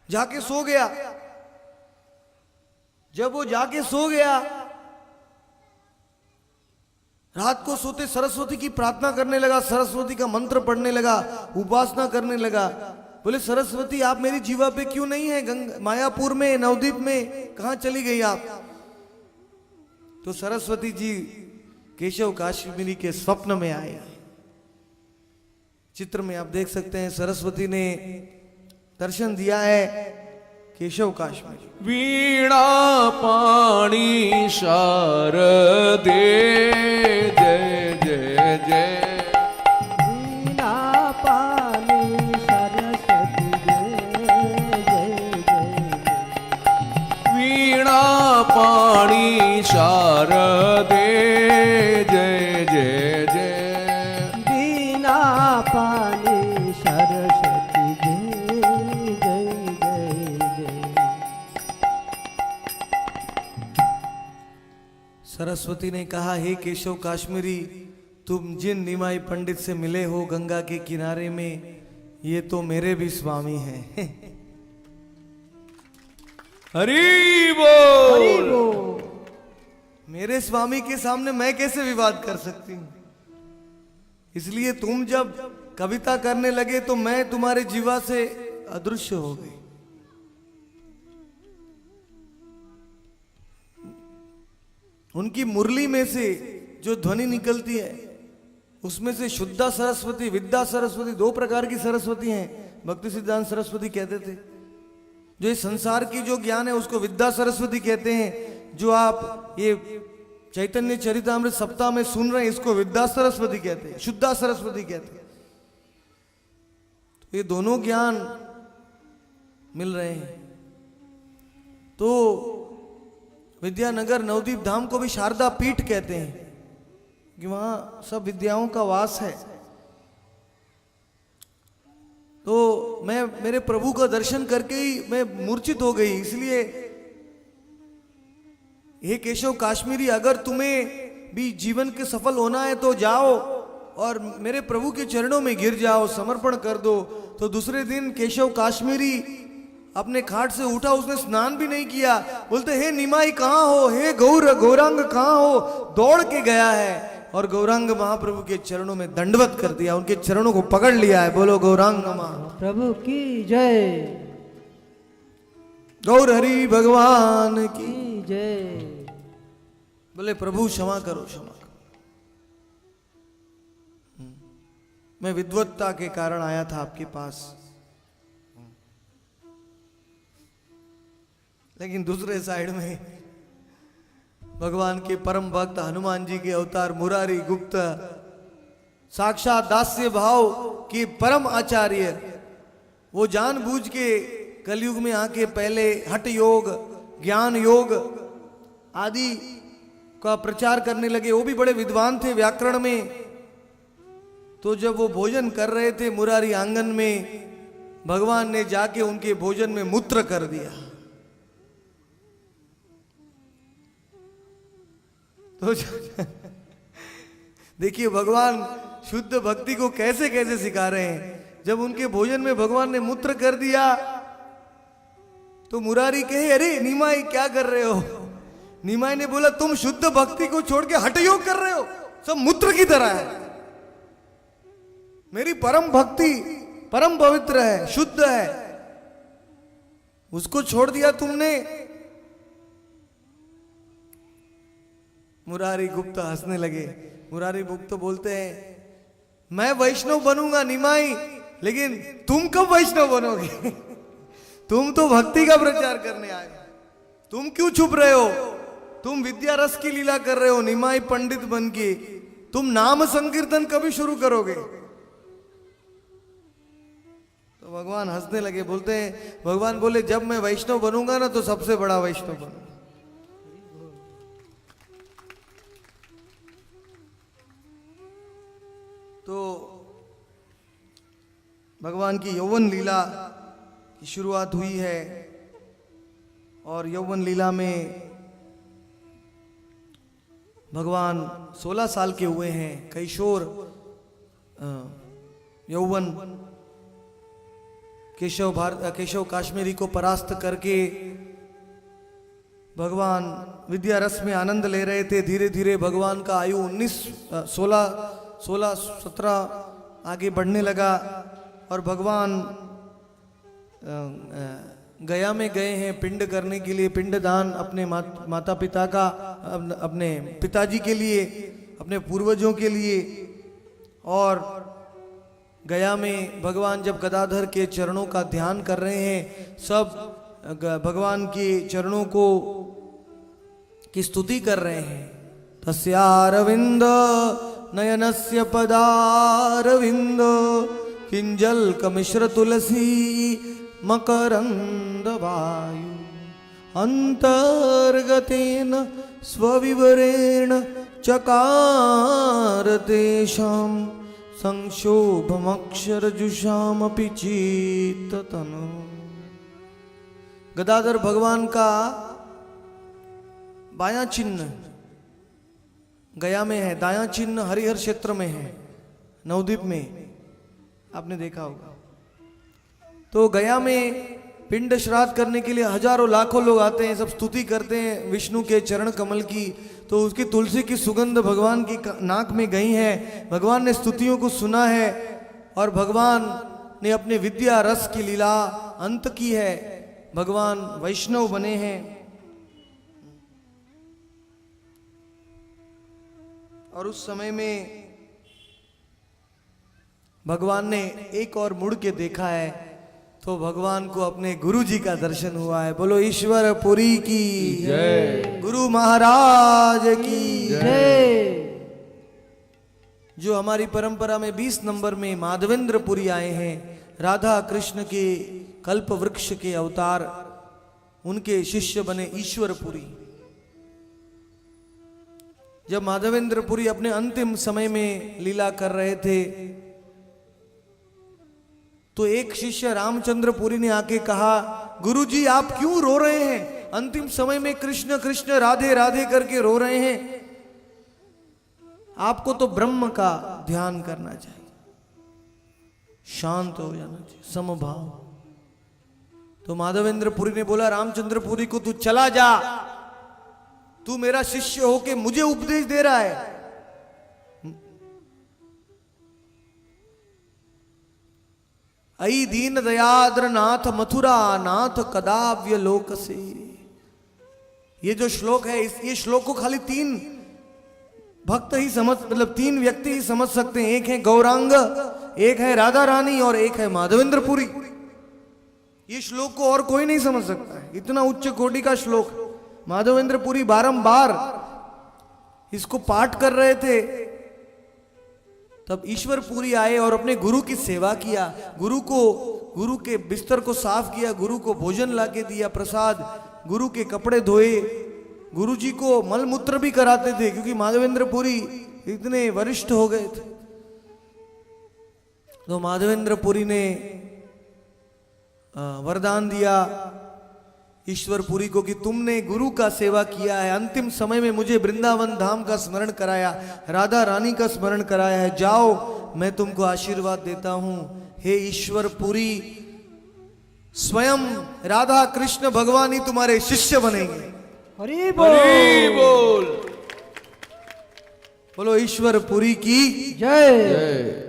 जाके सो गया। जब वो जाके सो गया, रात को सोते सरस्वती की प्रार्थना करने लगा, सरस्वती का मंत्र पढ़ने लगा, उपासना करने लगा। बोले सरस्वती आप मेरी जीवा पे क्यों नहीं है? मायापुर में, नवद्वीप में कहां चली गई आप? तो सरस्वती जी केशव काश्मीरी के स्वप्न में आए। चित्र में आप देख सकते हैं सरस्वती ने दर्शन दिया है केशव काश्मीरी। वीणा पाणी शारदे जय जय जय। वीणा पाणी सरस्वती जय जय जय। वीणा पाणी शारदे जय जय जय। वीणा पाणी सरस्वती जय जय जय जय। सरस्वती ने कहा, हे केशव काश्मीरी, तुम जिन निमाई पंडित से मिले हो गंगा के किनारे में, ये तो मेरे भी स्वामी हैं। हरि बोल। मेरे स्वामी के सामने मैं कैसे विवाद कर सकती हूं? इसलिए तुम जब कविता करने लगे तो मैं तुम्हारे जीवा से अदृश्य हो गई। उनकी मुरली में से जो ध्वनि निकलती है उसमें से शुद्धा सरस्वती, विद्या सरस्वती, दो प्रकार की सरस्वती हैं। भक्ति सिद्धांत सरस्वती कहते थे। जो इस संसार की जो ज्ञान है उसको विद्या सरस्वती कहते हैं। जो आप ये चैतन्य चरितामृत सप्ताह में सुन रहे हैं इसको विद्या सरस्वती कहते हैं, शुद्धा सरस्वती कहते हैं। तो ये दोनों ज्ञान मिल रहे हैं। तो विद्यानगर नवद्वीप धाम को भी शारदा पीठ कहते हैं कि वहां सब विद्याओं का वास है। तो मैं मेरे प्रभु का दर्शन करके ही मैं मूर्छित हो गई। इसलिए हे केशव काश्मीरी, अगर तुम्हें भी जीवन के सफल होना है तो जाओ और मेरे प्रभु के चरणों में गिर जाओ, समर्पण कर दो। तो दूसरे दिन केशव काश्मीरी अपने खाट से उठा, उसने स्नान भी नहीं किया। बोलते हे निमाई कहाँ हो, हे गौरांग कहाँ हो? दौड़ के गया है और गौरांग महाप्रभु के चरणों में दंडवत कर दिया, उनके चरणों को पकड़ लिया है। बोलो गौरांग प्रभु की जय। गौर हरि भगवान की जय। बोले प्रभु क्षमा करो, क्षमा करो। मैं विद्वत्ता के कारण आया था आपके पास, लेकिन दूसरे साइड में भगवान के परम भक्त हनुमान जी के अवतार मुरारी गुप्त, साक्षात दास्य भाव के परम आचार्य, वो जानबूझ के कलयुग में आके पहले हठ योग, ज्ञान योग आदि का प्रचार करने लगे। वो भी बड़े विद्वान थे व्याकरण में। तो जब वो भोजन कर रहे थे मुरारी आंगन में, भगवान ने जाके उनके भोजन में मूत्र कर दिया। तो देखिए भगवान शुद्ध भक्ति को कैसे कैसे सिखा रहे हैं। जब उनके भोजन में भगवान ने मूत्र कर दिया तो मुरारी कहे, अरे निमाई क्या कर रहे हो? निमाई ने बोला, तुम शुद्ध भक्ति को छोड़ के हठ योग कर रहे हो, सब मूत्र की तरह है। मेरी परम भक्ति परम पवित्र है, शुद्ध है, उसको छोड़ दिया तुमने। मुरारी गुप्त हंसने लगे। मुरारी गुप्त बोलते हैं, मैं वैष्णव बनूंगा निमाई, लेकिन तुम कब वैष्णव बनोगे? तुम तो भक्ति का प्रचार करने आए, तुम क्यों छुप रहे हो? तुम विद्या रस की लीला कर रहे हो निमाई पंडित बन के, तुम नाम संकीर्तन कभी शुरू करोगे? तो भगवान हंसने लगे। बोलते हैं, भगवान बोले, जब मैं वैष्णव बनूंगा ना तो सबसे बड़ा वैष्णव बनूंगा। तो भगवान की यौवन लीला की शुरुआत हुई है और यौवन लीला में भगवान 16 साल के हुए हैं। कैशोर यौवन केशव काश्मीरी को परास्त करके भगवान विद्या रस में आनंद ले रहे थे। धीरे धीरे भगवान का आयु 17 आगे बढ़ने लगा और भगवान गया में गए हैं पिंड करने के लिए, पिंड दान अपने माता पिता का, अपने पिताजी के लिए, अपने पूर्वजों के लिए। और गया में भगवान जब गदाधर के चरणों का ध्यान कर रहे हैं, सब भगवान के चरणों को की स्तुति कर रहे हैं। तस्यारविंद नयनस्य पदारविंद किंजल कमिश्र तुलसी मकरंद वायु अंतर्गतेन स्वविवरेण चकार तेषां संक्षोभमक्षरजुषामपि चित्ततनु। गदाधर भगवान का बायां चिन्ह गया में है, दायां चिन्ह हरिहर क्षेत्र में है, नवद्वीप में, आपने देखा होगा। तो गया में पिंड श्राद्ध करने के लिए हजारों लाखों लोग आते हैं, सब स्तुति करते हैं विष्णु के चरण कमल की। तो उसकी तुलसी की सुगंध भगवान की नाक में गई है, भगवान ने स्तुतियों को सुना है और भगवान ने अपने विद्या रस की लीला अंत की है। भगवान वैष्णव बने हैं और उस समय में भगवान ने एक और मुड़ के देखा है तो भगवान को अपने गुरु जी का दर्शन हुआ है। बोलो ईश्वर पुरी की जय, गुरु महाराज की जय। जो हमारी परंपरा में 20 नंबर में माधवेंद्र पुरी आए हैं, राधा कृष्ण के कल्प वृक्ष के अवतार, उनके शिष्य बने ईश्वर पुरी। जब माधवेंद्र पुरी अपने अंतिम समय में लीला कर रहे थे तो एक शिष्य रामचंद्र पुरी ने आके कहा, गुरुजी आप क्यों रो रहे हैं? अंतिम समय में कृष्ण कृष्ण राधे राधे करके रो रहे हैं, आपको तो ब्रह्म का ध्यान करना चाहिए, शांत हो जाना चाहिए, समभाव। तो माधवेंद्र पुरी ने बोला, रामचंद्र पुरी को तू चला जा, तू मेरा शिष्य होके मुझे उपदेश दे रहा है। अई दीन दयाद्र नाथ मथुरा नाथ कदाव्य लोक से। ये जो श्लोक है, ये श्लोक को खाली 3 भक्त ही समझ, मतलब 3 व्यक्ति ही समझ सकते हैं। एक है गौरांग, एक है राधा रानी और एक है माधवेंद्र पुरी। ये श्लोक को और कोई नहीं समझ सकता है, इतना उच्च कोटि का श्लोक। माधवेंद्र पुरी बारंबार इसको पाठ कर रहे थे। तब ईश्वर पुरी आए और अपने गुरु की सेवा किया, गुरु के बिस्तर को साफ किया, गुरु को भोजन लाके दिया, प्रसाद, गुरु के कपड़े धोए, गुरु जी को मल मूत्र भी कराते थे क्योंकि माधवेंद्र पुरी इतने वरिष्ठ हो गए थे। तो माधवेंद्र पुरी ने वरदान दिया ईश्वर पुरी को कि तुमने गुरु का सेवा किया है, अंतिम समय में मुझे वृंदावन धाम का स्मरण कराया, राधा रानी का स्मरण कराया है, जाओ मैं तुमको आशीर्वाद देता हूं। हे ईश्वर पुरी, स्वयं राधा कृष्ण भगवान ही तुम्हारे शिष्य बनेंगे। हरि बोल, हरि बोल। बोलो ईश्वर पुरी की जय। जय।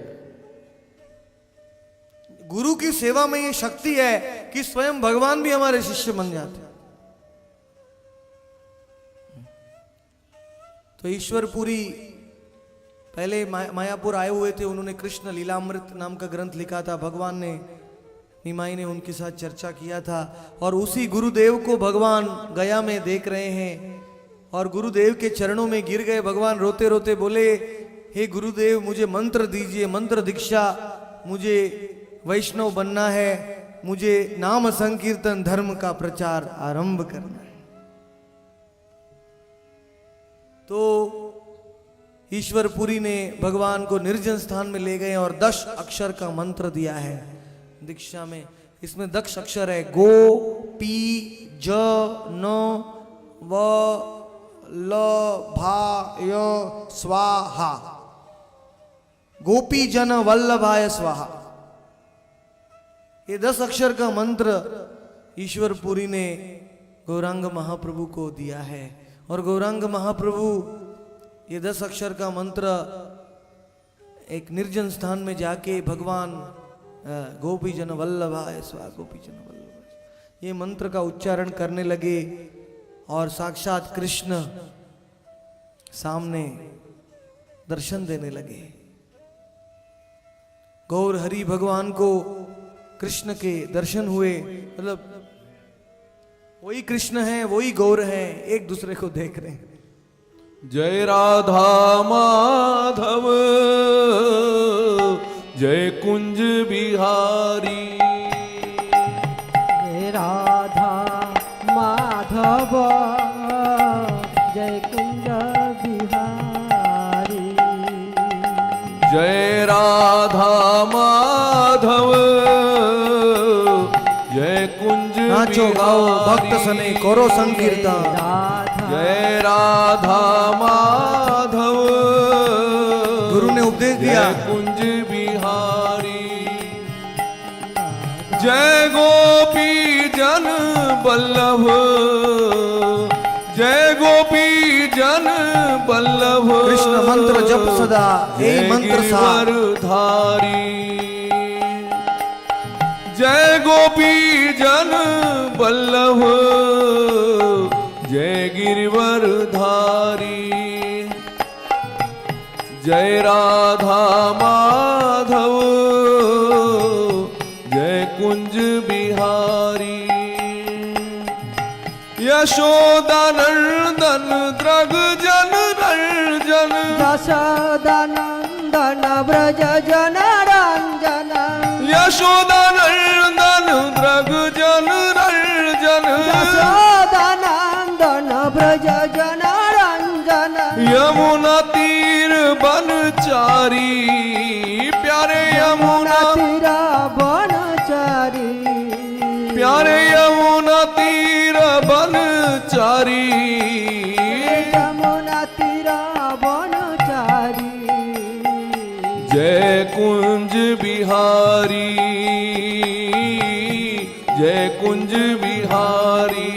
गुरु की सेवा में ये शक्ति है कि स्वयं भगवान भी हमारे शिष्य बन जाते हैं। तो ईश्वर पुरी पहले मायापुर आए हुए थे, उन्होंने कृष्ण लीलामृत नाम का ग्रंथ लिखा था। भगवान ने, निमाई ने उनके साथ चर्चा किया था और उसी गुरुदेव को भगवान गया में देख रहे हैं और गुरुदेव के चरणों में गिर गए। भगवान रोते रोते बोले, हे गुरुदेव मुझे मंत्र दीजिए, मंत्र दीक्षा, मुझे वैष्णव बनना है, मुझे नाम संकीर्तन धर्म का प्रचार आरंभ करना है। तो ईश्वर पुरी ने भगवान को निर्जन स्थान में ले गए और 10 अक्षर का मंत्र दिया है दीक्षा में। इसमें 10 अक्षर है, गो पी ज न व ल भा य स्वाहा। गोपी जन वल्लभाय स्वाहा, ये 10 अक्षर का मंत्र ईश्वरपुरी ने गौरांग महाप्रभु को दिया है। और गौरांग महाप्रभु ये 10 अक्षर का मंत्र एक निर्जन स्थान में जाके भगवान गोपी जन वल्लभाय स्वा गोपी जन वल्लभाय ये मंत्र का उच्चारण करने लगे और साक्षात कृष्ण सामने दर्शन देने लगे। गौर हरि भगवान को कृष्ण के दर्शन हुए, मतलब वही कृष्ण है वही गौर है, एक दूसरे को देख रहे हैं। जय राधा माधव जय कुंज बिहारी। जय राधा माधव जय कुंज बिहारी। जय राधा माधव जय कुंज नाचो गाओ भक्त सने करो संकीर्तन। जय राधा माधव गुरु ने उपदेश दिया। जय कुंज बिहारी। जय गोपी जन बल्लभ जय गोपी जन बल्लभ। कृष्ण मंत्र जप सदा यही मंत्र सार धारी। जय गोपी जन बल्लभ जय गिरिवर धारी। जय राधा माधव जय कुंज बिहारी। यशोदा नंदन द्रग जन रंजन। यशोदा नंदन ब्रज जन रंजन। यशोदा नंदन द्रग जन रंजन। यशोदा नंदन ब्रज जन रंजन। यमुना तीर बनचारी प्यारे यमुना तीर बनचारी। प्यारे यमुना तीर बनचारी। यमुना तीर बनचारी। जय कुंज बिहारी जय कुंज बिहारी।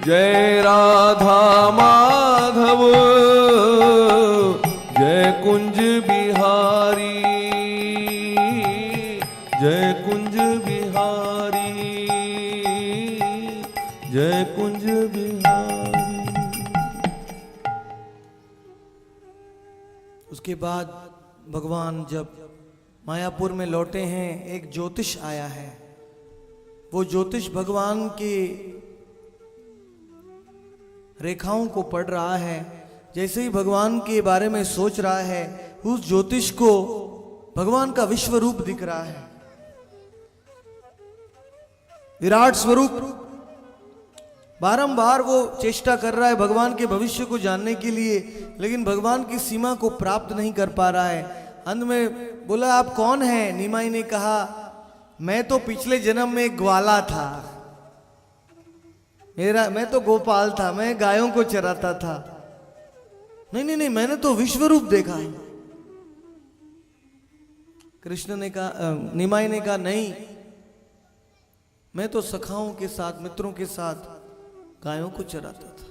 जय राधा माधव जय कुंज बिहारी। जय कुंज बिहारी जय कुंज बिहारी। उसके बाद भगवान जब मायापुर में लौटे हैं, एक ज्योतिष आया है। वो ज्योतिष भगवान की रेखाओं को पढ़ रहा है। जैसे ही भगवान के बारे में सोच रहा है, उस ज्योतिष को भगवान का विश्व रूप दिख रहा है, विराट स्वरूप। बारंबार वो चेष्टा कर रहा है भगवान के भविष्य को जानने के लिए, लेकिन भगवान की सीमा को प्राप्त नहीं कर पा रहा है। अंत में बोला, आप कौन हैं? निमाई ने कहा, मैं तो पिछले जन्म में ग्वाला था, मैं तो गोपाल था, मैं गायों को चराता था। नहीं नहीं नहीं, मैंने तो विश्व रूप देखा है। कृष्ण ने कहा, निमाई ने कहा, नहीं, मैं तो सखाओं के साथ, मित्रों के साथ गायों को चराता था।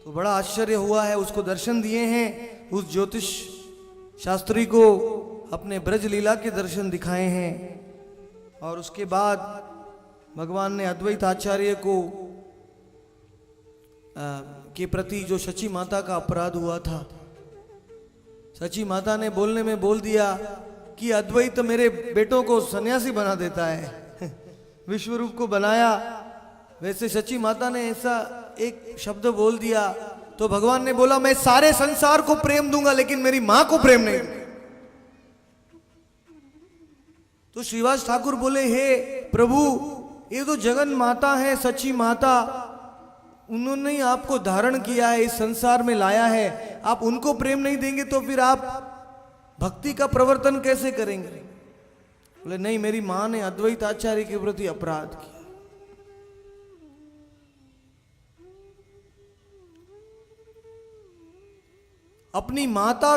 तो बड़ा आश्चर्य हुआ है। उसको दर्शन दिए हैं, उस ज्योतिष शास्त्री को अपने ब्रज लीला के दर्शन दिखाए हैं। और उसके बाद भगवान ने अद्वैत आचार्य को के प्रति जो सची माता का अपराध हुआ था, सची माता ने बोलने में बोल दिया कि अद्वैत मेरे बेटों को सन्यासी बना देता है। विश्व रूप को बनाया, वैसे सची माता ने ऐसा एक शब्द बोल दिया तो भगवान ने बोला, मैं सारे संसार को प्रेम दूंगा लेकिन मेरी मां को प्रेम नहीं दूंगा। तो श्रीवास ठाकुर बोले, हे प्रभु, ये तो जगन माता है, सच्ची माता, उन्होंने ही आपको धारण किया है, इस संसार में लाया है, आप उनको प्रेम नहीं देंगे तो फिर आप भक्ति का प्रवर्तन कैसे करेंगे? बोले, नहीं, मेरी मां ने अद्वैत आचार्य के प्रति अपराध किया। अपनी माता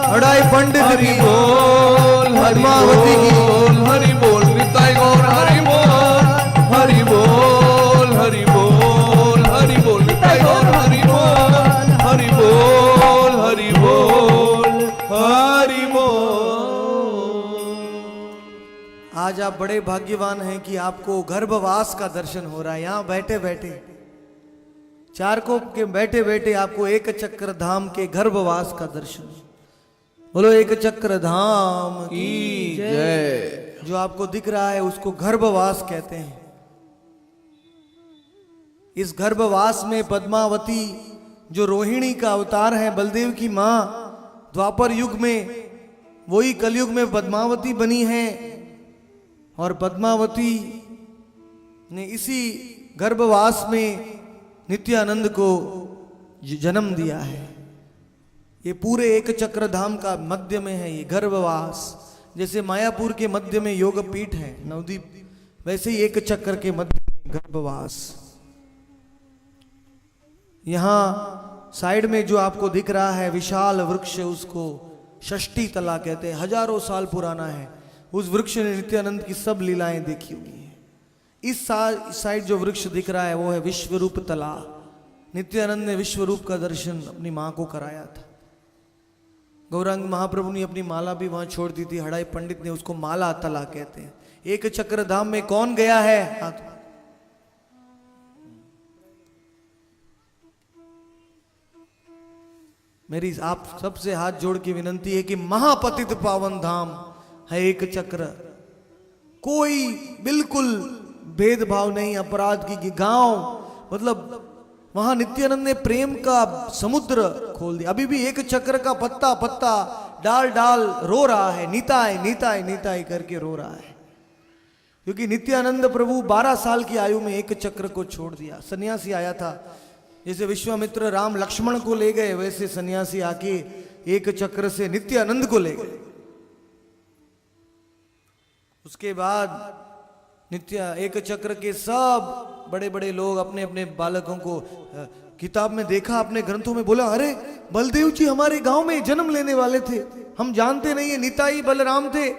हरि बोल पद्मावती की हरि बोल निताई गौर हरि बोल हरि बोल हरि बोल हरि बोल निताई गौर हरि बोल हरि बोल हरि बोल हरि बोल। आज आप बड़े भाग्यवान हैं कि आपको गर्भवास का दर्शन हो रहा है। यहाँ बैठे बैठे चारकोप के बैठे बैठे आपको एक चक्र धाम के गर्भवास का दर्शन। बोलो एक चक्र धाम की जय। जो आपको दिख रहा है उसको गर्भवास कहते हैं। इस गर्भवास में पद्मावती जो रोहिणी का अवतार है, बलदेव की मां, द्वापर युग में वही कलयुग में पद्मावती बनी है और पद्मावती ने इसी गर्भवास में नित्यानंद को जन्म दिया है। ये पूरे एक चक्र धाम का मध्य में है ये गर्भवास। जैसे मायापुर के मध्य में योगपीठ है नवदीप, वैसे ही एक चक्र के मध्य में गर्भवास। यहां साइड में जो आपको दिख रहा है विशाल वृक्ष, उसको षष्ठी तला कहते हैं, हजारों साल पुराना है। उस वृक्ष ने नित्यानंद की सब लीलाएं देखी हुई है। इस साइड जो वृक्ष दिख रहा है वो है विश्वरूप तला। नित्यानंद ने विश्वरूप का दर्शन अपनी मां को कराया था। गौरांग महाप्रभु ने अपनी माला भी वहां छोड़ दी थी, हड़ाई पंडित ने उसको माला तला कहते हैं। एक चक्र धाम में कौन गया है? हाथ मेरी आप सबसे हाथ जोड़ के विनंती है कि महापतित पावन धाम है एक चक्र। कोई बिल्कुल भेदभाव नहीं अपराध की गांव, मतलब वहां नित्यानंद ने प्रेम का समुद्र खोल दिया। अभी भी एक चक्र का पत्ता पत्ता डाल डाल रो रहा है, नीताई नीताई नीताई करके रो रहा है, क्योंकि नित्यानंद प्रभु 12 साल की आयु में एक चक्र को छोड़ दिया। सन्यासी आया था, जैसे विश्वामित्र राम लक्ष्मण को ले गए, वैसे सन्यासी आके एक चक्र से नित्यानंद को ले गए। उसके बाद एक चक्र के सब बड़े बड़े लोग अपने अपने बालकों को किताब में देखा, अपने ग्रंथों में बोला, अरे बलदेव जी हमारे गांव में जन्म लेने वाले थे, हम जानते नहीं है, निताई बलराम थे,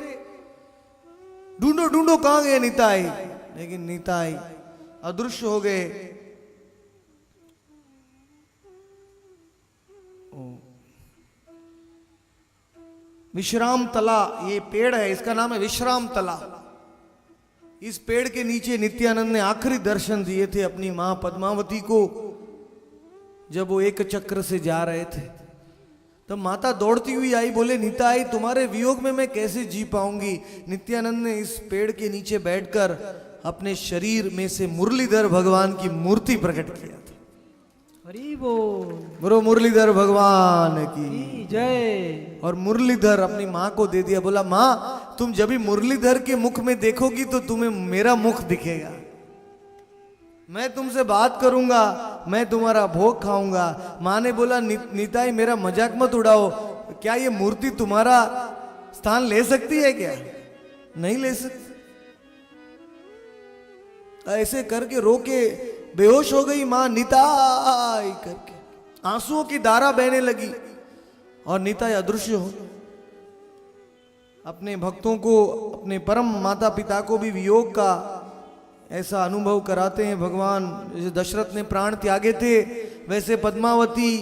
ढूंढो ढूंढो कहां गए निताई। लेकिन निताई अदृश्य हो गए। विश्राम तला ये पेड़ है, इसका नाम है विश्राम तला। इस पेड़ के नीचे नित्यानंद ने आखिरी दर्शन दिए थे अपनी मां पद्मावती को, जब वो एक चक्र से जा रहे थे। तब माता दौड़ती हुई आई, बोले निताई तुम्हारे वियोग में मैं कैसे जी पाऊंगी। नित्यानंद ने इस पेड़ के नीचे बैठकर अपने शरीर में से मुरलीधर भगवान की मूर्ति प्रकट किया था। हरि बोल। बोलो मुरलीधर भगवान की जय। और मुरलीधर अपनी माँ को दे दिया, बोला माँ तुम जब भी मुरलीधर के मुख में देखोगी तो तुम्हें मेरा मुख दिखेगा, मैं तुमसे बात करूंगा, मैं तुम्हारा भोग खाऊंगा। माँ ने बोला निताई मेरा मजाक मत उड़ाओ, क्या ये मूर्ति तुम्हारा स्थान ले सकती है क्या? नहीं ले सकती। ऐसे करके रोके बेहोश हो गई मां, निताई करके आंसुओं की धारा बहने लगी और निताई अदृश्य हो। अपने भक्तों को, अपने परम माता पिता को भी वियोग का ऐसा अनुभव कराते हैं भगवान। जैसे दशरथ ने प्राण त्यागे थे, वैसे पद्मावती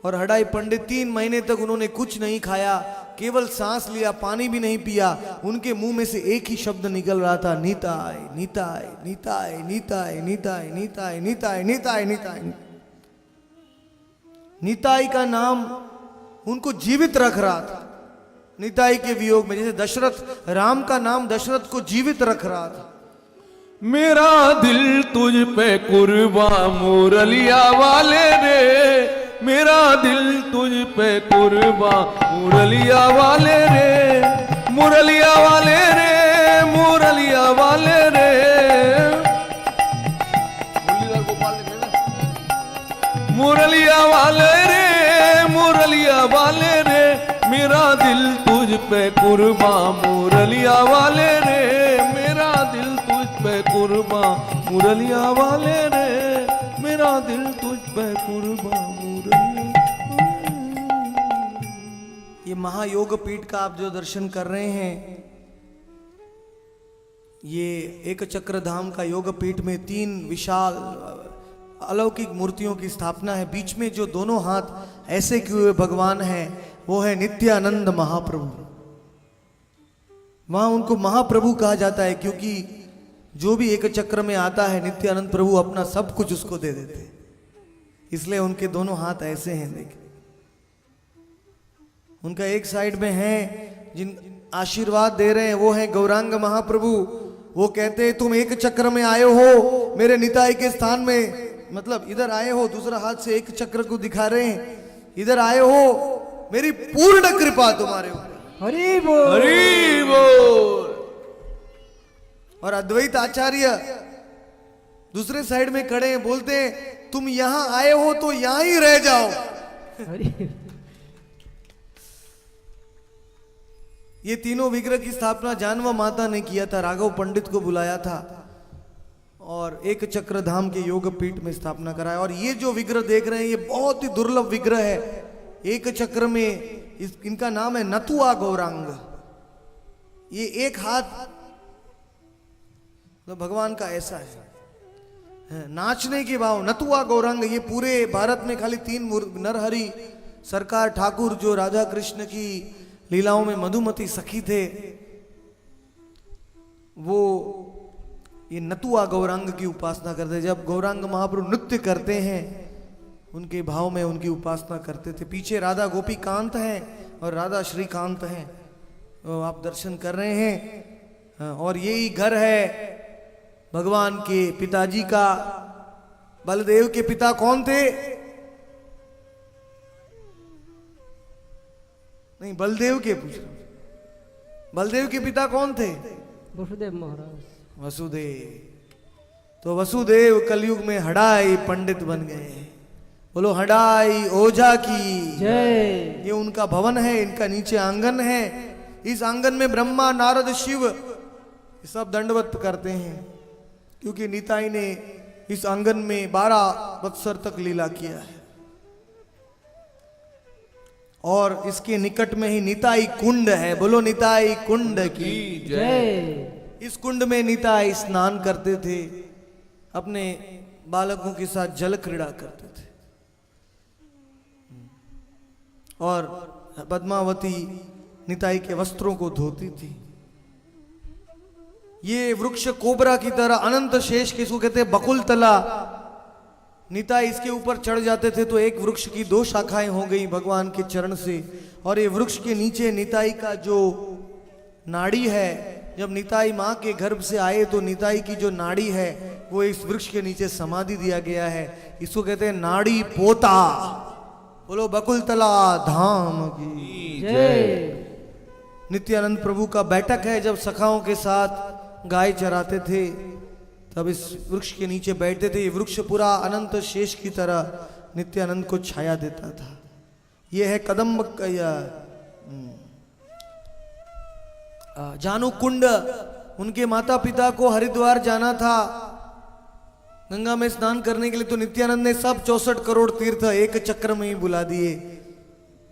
और हड़ाई पंडित 3 महीने तक उन्होंने कुछ नहीं खाया, केवल सांस लिया, पानी भी नहीं पिया। उनके मुंह में से एक ही शब्द निकल रहा था, नीताई नीताई नीताई नीताई नीताई नीताई नीताई नीताई नीताई। नीताई का नाम उनको जीवित रख रहा था निताई के वियोग में, जैसे दशरथ राम का नाम दशरथ को जीवित रख रहा था। मेरा दिल तुझ पे कुर्बा मुरलिया वाले रे, मेरा दिल तुझ पे कुर्बा मुरलिया वाले रे, मुरलिया वाले रे, मुरलिया वाले रे। मुरलिया वाले रे, मुरलिया वाले रे, मेरा दिल तुझ पे कुर्बा मुरलिया वाले रे, मेरा दिल तुझ पे कुर्बा मुरलिया वाले रे, मेरा दिल तुझ पे कुर्बा मुरलिया। ये महायोग पीठ का आप जो दर्शन कर रहे हैं, ये एक चक्र धाम का योग पीठ में 3 विशाल अलौकिक मूर्तियों की स्थापना है। बीच में जो दोनों हाथ ऐसे किए हुए भगवान हैं वो है नित्यानंद महाप्रभु। वहां उनको महाप्रभु कहा जाता है क्योंकि जो भी एक चक्र में आता है नित्यानंद प्रभु अपना सब कुछ उसको दे देते हैं, इसलिए उनके दोनों हाथ ऐसे हैं। देखिए उनका एक साइड में है जिन आशीर्वाद दे रहे हैं वो है गौरांग महाप्रभु। वो कहते हैं तुम एक चक्र में आए हो मेरे निताई के स्थान में, मतलब इधर आए हो, दूसरा हाथ से एक चक्र को दिखा रहे हैं, इधर आए हो, मेरी पूर्ण कृपा तुम्हारे ऊपर। हरि बोल हरि बोल। और अद्वैत आचार्य दूसरे साइड में खड़े हैं, बोलते हैं तुम यहां आए हो तो यहां ही रह जाओ। हरि ये तीनों विग्रह की स्थापना जानवा माता ने किया था, राघव पंडित को बुलाया था और एक चक्र धाम के योग पीठ में स्थापना कराया। और ये जो विग्रह देख रहे हैं ये बहुत ही दुर्लभ विग्रह है। एक चक्र में इनका नाम है नथुआ गौरांग। ये एक हाथ तो भगवान का ऐसा है, नाचने के भाव नथुआ गौरांग। ये पूरे भारत में खाली 3 नरहरि सरकार ठाकुर जो राधा कृष्ण की लीलाओं में मधुमती सखी थे, वो ये नथुआ गौरांग की उपासना करते। जब गौरांग महाप्रभु नृत्य करते हैं उनके भाव में उनकी उपासना करते थे। पीछे राधा गोपी कांत हैं और राधा श्रीकांत हैं, तो आप दर्शन कर रहे हैं। और यही घर है भगवान के पिताजी का। बलदेव के पिता कौन थे? नहीं, बलदेव के पूछ रहा हूं। बलदेव के पिता कौन थे? वसुदेव महाराज। वसुदेव। तो वसुदेव कलयुग में हड़ाई पंडित बन गए। बोलो हड़ाई ओझा की जय। ये उनका भवन है, इनका नीचे आंगन है। इस आंगन में ब्रह्मा नारद शिव सब दंडवत करते हैं क्योंकि निताई ने इस आंगन में 12 वत्सर तक लीला किया है। और इसके निकट में ही निताई कुंड है। बोलो निताई कुंड की जय। इस कुंड में निताई स्नान करते थे, अपने बालकों के साथ जल क्रीड़ा करते थे। और पद्मावती निताई के वस्त्रों को धोती थी। ये वृक्ष कोबरा की तरह अनंत शेष, किसको कहते हैं? बकुल तला। निताई इसके ऊपर चढ़ जाते थे तो एक वृक्ष की 2 शाखाएं हो गई भगवान के चरण से। और ये वृक्ष के नीचे निताई का जो नाड़ी है, जब निताई माँ के गर्भ से आए तो निताई की जो नाड़ी है वो इस वृक्ष के नीचे समाधि दिया गया है। इसको कहते हैं नाड़ी पोता। बोलो बकुल तला धाम की जय। नित्यानंद प्रभु का बैठक है। जब सखाओं के साथ गाय चराते थे तब इस वृक्ष के नीचे बैठते थे। ये वृक्ष पूरा अनंत शेष की तरह नित्यानंद को छाया देता था। यह है कदम्ब जानू कुंड। उनके माता पिता को हरिद्वार जाना था गंगा में स्नान करने के लिए, तो नित्यानंद ने सब 64 करोड़ तीर्थ एक चक्र में ही बुला दिए।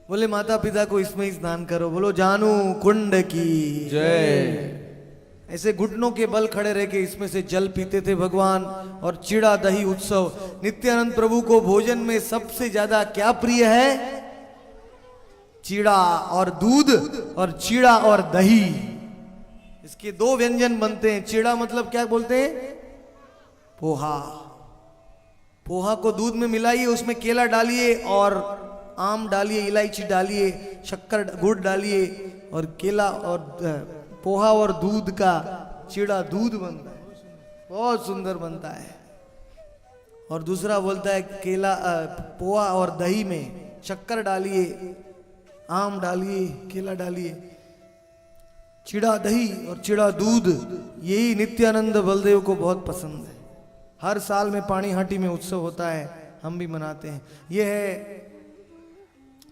बोले माता पिता को इसमें ही स्नान करो। बोलो जानू कुंड की जय। ऐसे घुटनों के बल खड़े रह के इसमें से जल पीते थे भगवान। और चिड़ा दही उत्सव। नित्यानंद प्रभु को भोजन में सबसे ज्यादा क्या प्रिय है? चीड़ा और दूध, और चीड़ा और दही। इसके 2 व्यंजन बनते हैं। चीड़ा मतलब क्या बोलते हैं? पोहा। पोहा को दूध में मिलाइए, उसमें केला डालिए और आम डालिए, इलायची डालिए, शक्कर गुड़ डालिए और केला और पोहा और दूध का चीड़ा दूध बनता है, बहुत सुंदर बनता है। और दूसरा बोलता है केला पोहा और दही में शक्कर डालिए, आम डालिए, केला डालिए, चिड़ा दही और चिड़ा दूध। यही नित्यानंद बलदेव को बहुत पसंद है। हर साल में पानीहाटी में उत्सव होता है, हम भी मनाते हैं। यह है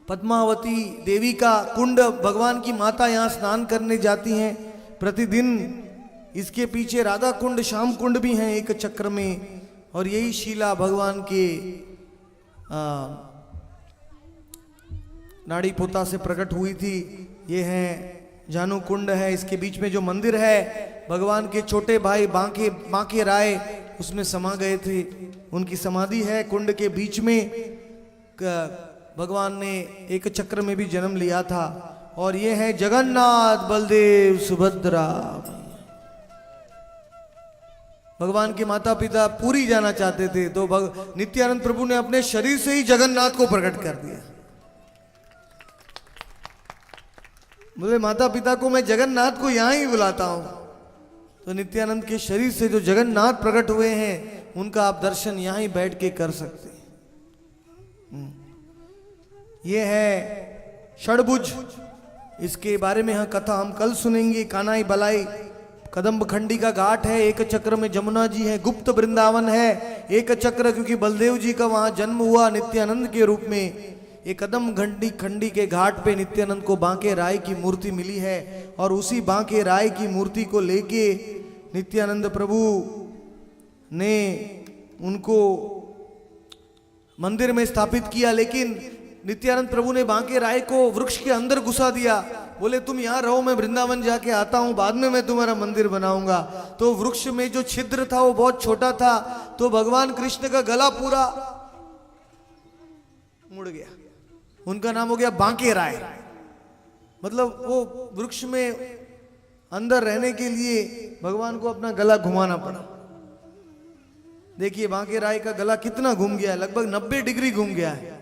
पद्मावती देवी का कुंड। भगवान की माता यहाँ स्नान करने जाती हैं प्रतिदिन। इसके पीछे राधा कुंड, श्याम कुंड भी हैं एक चक्र में। और यही शिला भगवान के नाड़ी पोता से प्रकट हुई थी। ये है जानू कुंड है, इसके बीच में जो मंदिर है भगवान के छोटे भाई बांके राय उसमें समा गए थे, उनकी समाधि है कुंड के बीच में। भगवान ने एक चक्र में भी जन्म लिया था। और ये है जगन्नाथ बलदेव सुभद्रा। भगवान के माता पिता पूरी जाना चाहते थे तो नित्यानंद प्रभु ने अपने शरीर से ही जगन्नाथ को प्रकट कर दिया। बोले माता पिता को मैं जगन्नाथ को यहां ही बुलाता हूं। तो नित्यानंद के शरीर से जो जगन्नाथ प्रकट हुए हैं उनका आप दर्शन यहां ही बैठ के कर सकते हैं। ये है षडभुज, इसके बारे में यहाँ कथा हम कल सुनेंगे। कानाई बलाई कदम्ब खंडी का घाट है, एक चक्र में जमुना जी है, गुप्त वृंदावन है। एक चक्र क्योंकि बलदेव जी का वहां जन्म हुआ नित्यानंद के रूप में। एक कदम खंडी के घाट पे नित्यानंद को बांके राय की मूर्ति मिली है और उसी बांके राय की मूर्ति को लेके नित्यानंद प्रभु ने उनको मंदिर में स्थापित किया। लेकिन नित्यानंद प्रभु ने बांके राय को वृक्ष के अंदर घुसा दिया। बोले तुम यहां रहो, मैं वृंदावन जाके आता हूं, बाद में मैं तुम्हारा मंदिर बनाऊंगा। तो वृक्ष में जो छिद्र था वो बहुत छोटा था, तो भगवान कृष्ण का गला पूरा मुड़ गया। उनका नाम हो गया बांके राय। मतलब वो वृक्ष में अंदर रहने के लिए भगवान को अपना गला घुमाना पड़ा। देखिए बांके राय का गला कितना घूम गया है, लगभग 90 डिग्री घूम गया है।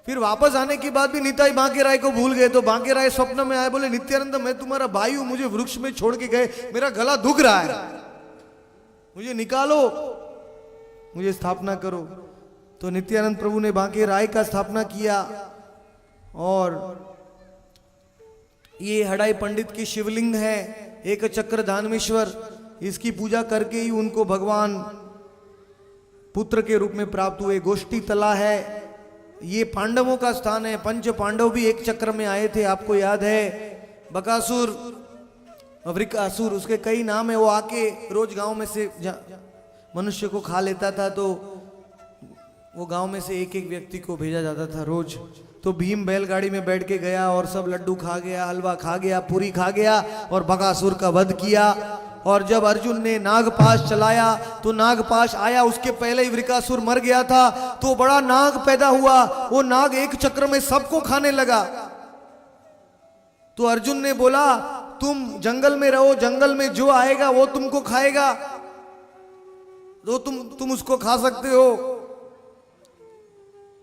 फिर वापस आने के बाद भी निताई बांके राय को भूल गए। तो बांके राय स्वप्न में आए, बोले नित्यानंद मैं तुम्हारा भाई हूं, मुझे वृक्ष में छोड़ के गए, मेरा गला दुख रहा है, मुझे निकालो, मुझे स्थापना करो। तो नित्यानंद प्रभु ने बांके राय का स्थापना किया। और ये हड़ाई पंडित की शिवलिंग है, एक चक्र धामेश्वर, इसकी पूजा करके ही उनको भगवान पुत्र के रूप में प्राप्त हुए। गोष्ठी तला है, ये पांडवों का स्थान है। पंच पांडव भी एक चक्र में आए थे, आपको याद है। बकासुर, वृकासुर, उसके कई नाम है। वो आके रोज गांव में से मनुष्य को खा लेता था, तो वो गांव में से एक एक व्यक्ति को भेजा जाता था रोज। तो भीम बैलगाड़ी में बैठ के गया और सब लड्डू खा गया, हलवा खा गया, पूरी खा गया और बकासुर का वध किया। और जब अर्जुन ने नागपाश चलाया तो नागपाश आया, उसके पहले ही वृकासुर मर गया था। तो बड़ा नाग पैदा हुआ, वो नाग एक चक्र में सबको खाने लगा। तो अर्जुन ने बोला तुम जंगल में रहो, जंगल में जो आएगा वो तुमको खाएगा, तो तुम उसको खा सकते हो।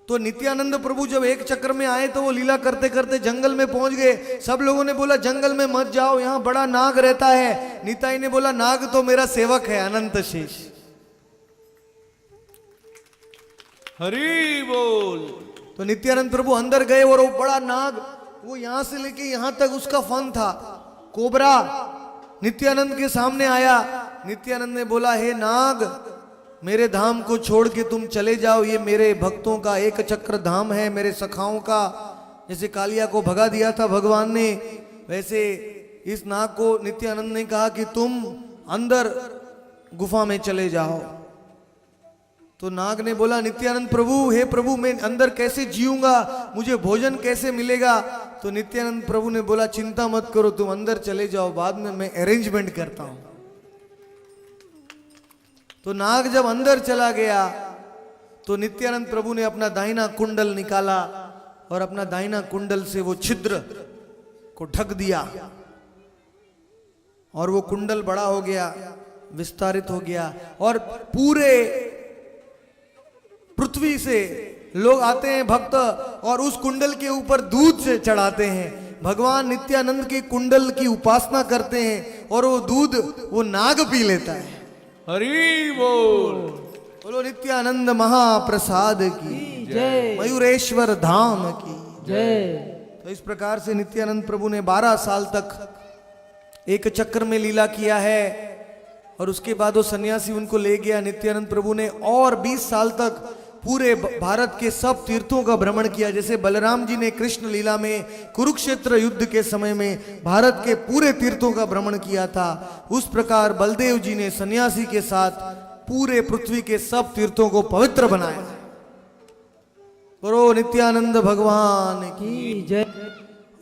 तो नित्यानंद प्रभु जब एक चक्र में आए तो वो लीला करते करते जंगल में पहुंच गए। सब लोगों ने बोला जंगल में मत जाओ, यहां बड़ा नाग रहता है। निताई ने बोला नाग तो मेरा सेवक है अनंत शेष। हरि बोल। तो नित्यानंद प्रभु अंदर गए और वो बड़ा नाग, वो यहां से लेके यहां तक उसका फन था, कोबरा, नित्यानंद के सामने आया। नित्यानंद ने बोला हे नाग, मेरे धाम को छोड़ के तुम चले जाओ, ये मेरे भक्तों का एक चक्र धाम है, मेरे सखाओं का। जैसे कालिया को भगा दिया था भगवान ने, वैसे इस नाग को नित्यानंद ने कहा कि तुम अंदर गुफा में चले जाओ। तो नाग ने बोला नित्यानंद प्रभु, हे प्रभु मैं अंदर कैसे जीऊंगा, मुझे भोजन कैसे मिलेगा। तो नित्यानंद प्रभु ने बोला चिंता मत करो, तुम अंदर चले जाओ, बाद में मैं अरेंजमेंट करता हूं। तो नाग जब अंदर चला गया तो नित्यानंद प्रभु ने अपना दाहिना कुंडल निकाला और अपना दाहिना कुंडल से वो छिद्र को ढक दिया और वो कुंडल बड़ा हो गया, विस्तारित हो गया। और पूरे पृथ्वी से लोग आते हैं भक्त और उस कुंडल के ऊपर दूध से चढ़ाते हैं। भगवान नित्यानंद के कुंडल की उपासना करते हैं और वो दूध वो नाग पी लेता है। हरि बोल। बोलो नित्यानंद महाप्रसाद की जय, मयूरेश्वर धाम की जय। तो इस प्रकार से नित्यानंद प्रभु ने 12 साल तक एक चक्र में लीला किया है और उसके बाद वो सन्यासी उनको ले गया। नित्यानंद प्रभु ने और 20 साल तक पूरे भारत के सब तीर्थों का भ्रमण किया। जैसे बलराम जी ने कृष्ण लीला में कुरुक्षेत्र युद्ध के समय में भारत के पूरे तीर्थों का भ्रमण किया था, उस प्रकार बलदेव जी ने सन्यासी के साथ पूरे पृथ्वी के सब तीर्थों को पवित्र बनाया। बोलो नित्यानंद भगवान की। की जय।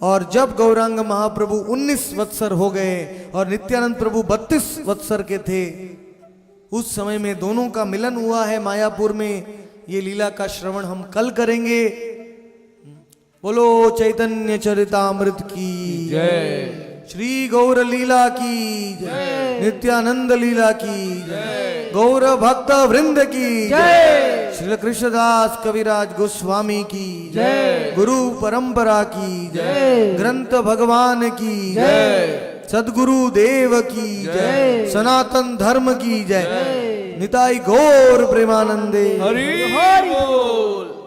और जब गौरांग महाप्रभु 19 वत्सर हो गए और नित्यानंद प्रभु 32 वत्सर के थे, उस समय में दोनों का मिलन हुआ है मायापुर में। ये लीला का श्रवण हम कल करेंगे। बोलो चैतन्य चरितामृत की जय। श्री गौर लीला की जय। नित्यानंद लीला की जय। गौर भक्त वृंद की जय। श्री कृष्णदास कविराज गोस्वामी की जय। गुरु परंपरा की जय। ग्रंथ भगवान की जय। सदगुरु देव की जय। सनातन धर्म की जय। निताई गौर प्रेमानंदे हरि बोल।